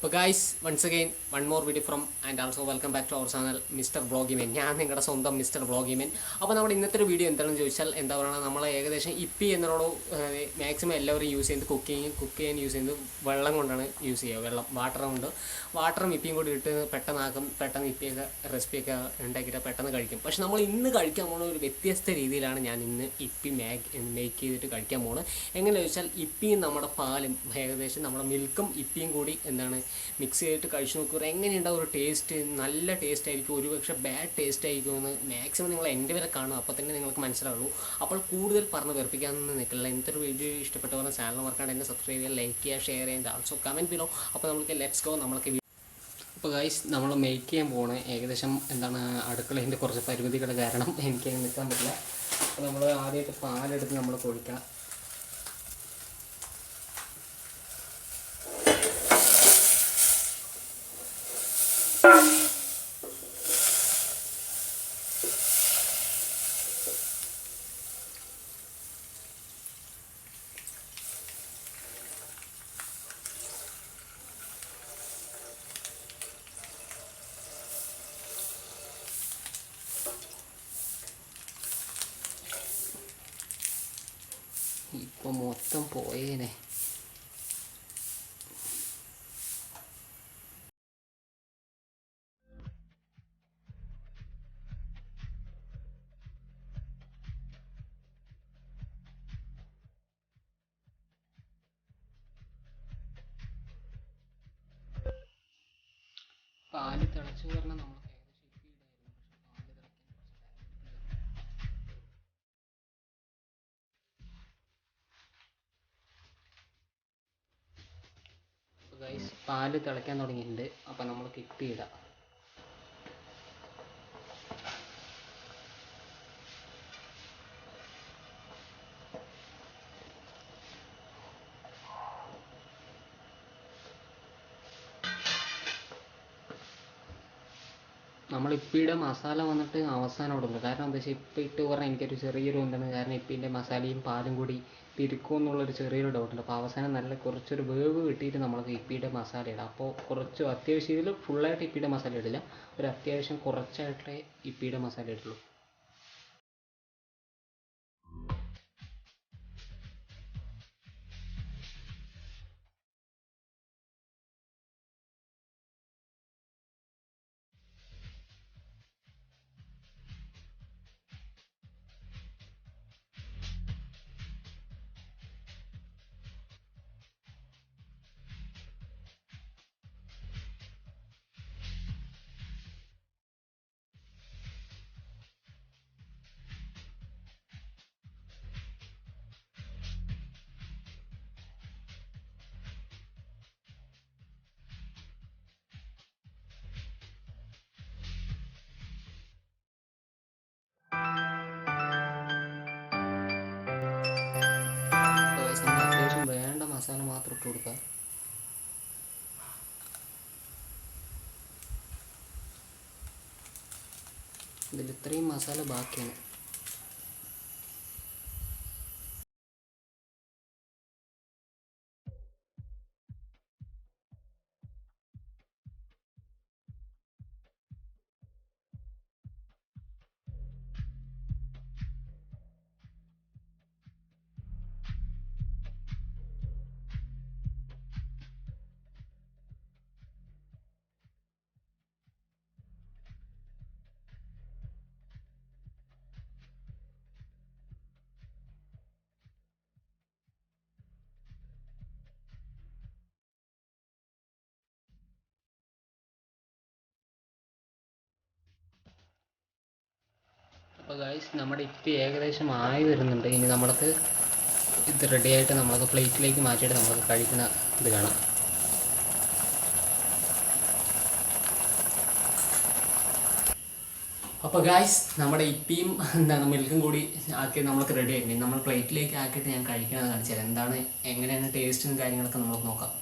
അപ്പോൾ guys once again one more video from and also welcome back to our channel mister vlogi men. ഞാൻ നിങ്ങളുടെ സ്വന്തം mister vlogi men. അപ്പോൾ നമ്മുടെ ഇന്നത്തെ ഒരു വീഡിയോ എന്താണെന്ന് ചോദിച്ചാൽ എന്താ പറയുക, നമ്മൾ ഏകദേശം ഇപ്പി എന്നോട് മാക്സിമം എല്ലാവരും യൂസ് ചെയ്യുന്നത് കുക്ക് ചെയ്യാൻ യൂസ് ചെയ്യുന്നത് വെള്ളം കൊണ്ടാണ് യൂസ് ചെയ്യുക. വാട്ടറും ഇപ്പിയും കൂടി ഇട്ട് പെട്ടെന്ന് ഇപ്പിയൊക്കെ റെസിപ്പിയൊക്കെ ഉണ്ടാക്കിയിട്ട് പെട്ടെന്ന് കഴിക്കും. പക്ഷെ നമ്മൾ ഇന്ന് കഴിക്കാൻ പോകുന്ന ഒരു വ്യത്യസ്ത രീതിയിലാണ് ഞാൻ ഇന്ന് ഇപ്പി മേക്ക് ചെയ്തിട്ട് കഴിക്കാൻ പോകുന്നത്. എങ്ങനെയാണെന്ന് ചോദിച്ചാൽ ഇപ്പിയും നമ്മുടെ പാലും ഏകദേശം നമ്മുടെ മിൽക്കും ഇപ്പിയും കൂടി മിക്സ് ചെയ്തിട്ട് കഴിച്ച് നോക്കുക. എങ്ങനെയുണ്ടാവും ഒരു ടേസ്റ്റ്? നല്ല ടേസ്റ്റ് ആയിരിക്കും, ഒരുപക്ഷെ ബാഡ് ടേസ്റ്റ് ആയിരിക്കുമെന്ന് മാക്സിമം നിങ്ങൾ എൻ്റെ വരെ കാണും, അപ്പോൾ തന്നെ നിങ്ങൾക്ക് മനസ്സിലാവുള്ളൂ. അപ്പോൾ കൂടുതൽ പറഞ്ഞ് വെറുപ്പിക്കാനൊന്നും നിൽക്കില്ല. ഇന്നത്തെ ഒരു വീഡിയോ ഇഷ്ടപ്പെട്ട പറഞ്ഞാൽ ചാനൽ മറക്കാണ്ട് എന്നെ സബ്സ്ക്രൈബ് ചെയ്യുക, ലൈക്ക് ചെയ്യുക, ഷെയർ ചെയ്യുക, ആൾസോ കമൻറ്റ് ബിലോ. അപ്പോൾ നമുക്ക് ലെറ്റ്സ് ഗോ. അപ്പോൾ ഗൈസ് നമ്മൾ മേക്ക് ചെയ്യാൻ പോകണേ ഏകദേശം അടുക്കളേൻ്റെ കുറച്ച് പരിമിതികൾ കാരണം എനിക്ക് നിൽക്കാൻ പറ്റില്ല. അപ്പോൾ നമ്മൾ ആദ്യമായിട്ട് പാലെടുത്ത് നമ്മൾ കൊഴിക്കണം. ഇപ്പോൾ മൊത്തം പോയേനെ. പാല് തിളച്ചു പറഞ്ഞാൽ നമ്മൾ പാല് തിളയ്ക്കാൻ തുടങ്ങിയിട്ടുണ്ട്. അപ്പം നമ്മൾ ഇപ്പി ഇടാം. നമ്മൾ ഇപ്പിയുടെ മസാല വന്നിട്ട് അവസാനം ഇടുന്നു. കാരണം എന്താ വെച്ചാൽ ഇപ്പം ഇട്ട് പറഞ്ഞാൽ എനിക്കൊരു ചെറിയൊരു കാരണം ഇപ്പിൻ്റെ മസാലയും പാലും കൂടി പിരിക്കും എന്നുള്ളൊരു ചെറിയൊരു ഡൗട്ടുണ്ട്. അപ്പോൾ അവസാനം നല്ല കുറച്ചൊരു വേവ് കിട്ടിയിട്ട് നമ്മൾക്ക് ഇപ്പിയുടെ മസാല ഇടാം. അപ്പോൾ കുറച്ച് അത്യാവശ്യം ഇതിൽ ഫുള്ളായിട്ട് ഇപ്പിയുടെ മസാല ഇടില്ല, ഒരു അത്യാവശ്യം കുറച്ചായിട്ടേ ഇപ്പിയുടെ മസാല ഇടുള്ളൂ. അത്യാവശ്യം വേണ്ട മസാല മാത്രം ഇട്ട് കൊടുക്കുക. ഇതിൽ ഇത്രയും മസാല ബാക്കിയാണ്. അപ്പോൾ ഗൈസ് നമ്മുടെ ഇപ്പി ഏകദേശം ആയി വരുന്നുണ്ട്. ഇനി നമ്മൾക്ക് ഇത് റെഡിയായിട്ട് നമ്മൾക്ക് പ്ലേറ്റിലേക്ക് മാറ്റിയിട്ട് നമ്മൾക്ക് കഴിക്കുന്ന ഇത് കാണാം. അപ്പോൾ ഗൈസ് നമ്മുടെ ഇപ്പിയും മിൽക്കും കൂടി ആക്കി നമ്മൾക്ക് റെഡി ആയിട്ട് നമ്മൾ പ്ലേറ്റിലേക്ക് ആക്കിയിട്ട് ഞാൻ കഴിക്കണമെന്ന് കാണിച്ചു തരാം. എങ്ങനെയാണ് ടേസ്റ്റും കാര്യങ്ങളൊക്കെ നമുക്ക് നോക്കാം.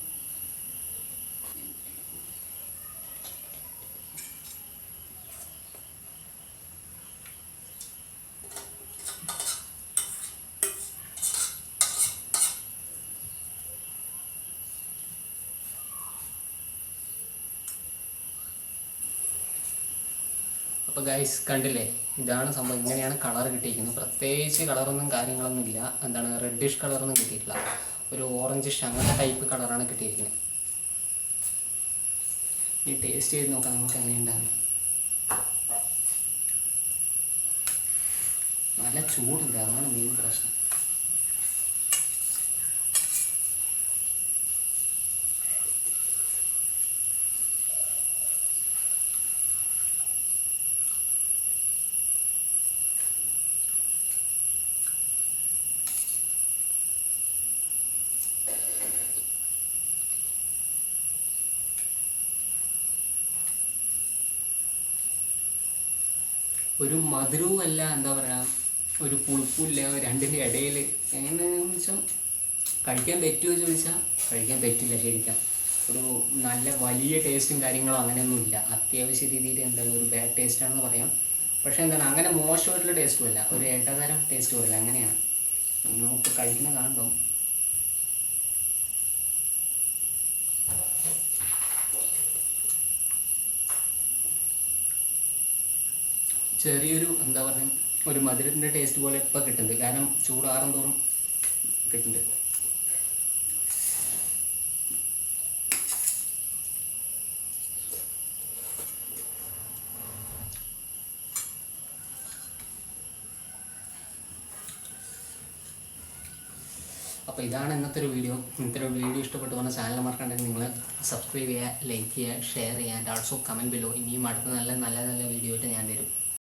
അപ്പോൾ ഗൈസ് കണ്ടില്ലേ, ഇതാണ് സംഭവം. ഇങ്ങനെയാണ് കളർ കിട്ടിയിരിക്കുന്നത്. പ്രത്യേകിച്ച് കളറൊന്നും കാര്യങ്ങളൊന്നും ഇല്ല. എന്താണ് റെഡിഷ് കളറൊന്നും കിട്ടിയിട്ടില്ല, ഒരു ഓറഞ്ചിഷ് അങ്ങനത്തെ ടൈപ്പ് കളറാണ് കിട്ടിയിരിക്കുന്നത്. ഇനി ടേസ്റ്റ് ചെയ്ത് നോക്കാം നമുക്ക് എങ്ങനെയുണ്ടാകും. നല്ല ചൂടുണ്ട്, അതാണ് മെയിൻ പ്രശ്നം. ഒരു മധുരവും അല്ല, എന്താ പറയുക, ഒരു പുളിപ്പില്ല, രണ്ടിൻ്റെ ഇടയിൽ. എങ്ങനെയാണെന്ന് വെച്ചാൽ കഴിക്കാൻ പറ്റുമോ ചോദിച്ചാൽ കഴിക്കാൻ പറ്റില്ല ശരിക്കും. ഒരു നല്ല വലിയ ടേസ്റ്റും കാര്യങ്ങളും അങ്ങനെയൊന്നും ഇല്ല. അത്യാവശ്യ രീതിയിൽ എന്താണ് ഒരു ബാഡ് ടേസ്റ്റാണെന്ന് പറയാം. പക്ഷേ എന്താണ് അങ്ങനെ മോശമായിട്ടുള്ള ടേസ്റ്റും അല്ല, ഒരു ഇടതരം ടേസ്റ്റും അല്ല, അങ്ങനെയാണ്. നമുക്ക് കഴിക്കുന്ന കാണുമ്പോൾ ചെറിയൊരു എന്താ പറയുക, ഒരു മധുരത്തിൻ്റെ ടേസ്റ്റ് പോലെ ഇപ്പം കിട്ടുന്നുണ്ട്. കാരണം ചൂടാറും തോറും കിട്ടുന്നുണ്ട്. അപ്പോൾ ഇതാണ് ഇന്നത്തെ ഒരു വീഡിയോ. ഇന്നത്തെ ഒരു വീഡിയോ ഇഷ്ടപ്പെട്ടു പറഞ്ഞ ചാനൽ മറക്കണ്ടെങ്കിൽ നിങ്ങൾ സബ്സ്ക്രൈബ് ചെയ്യുക, ലൈക്ക് ചെയ്യുക, ഷെയർ ചെയ്യുക, ആൻഡ് ആൾസോ കമൻറ്റ് ബിലോ. ഇനിയും അടുത്ത നല്ല നല്ല നല്ല വീഡിയോ ആയിട്ട് ഞാൻ വരും.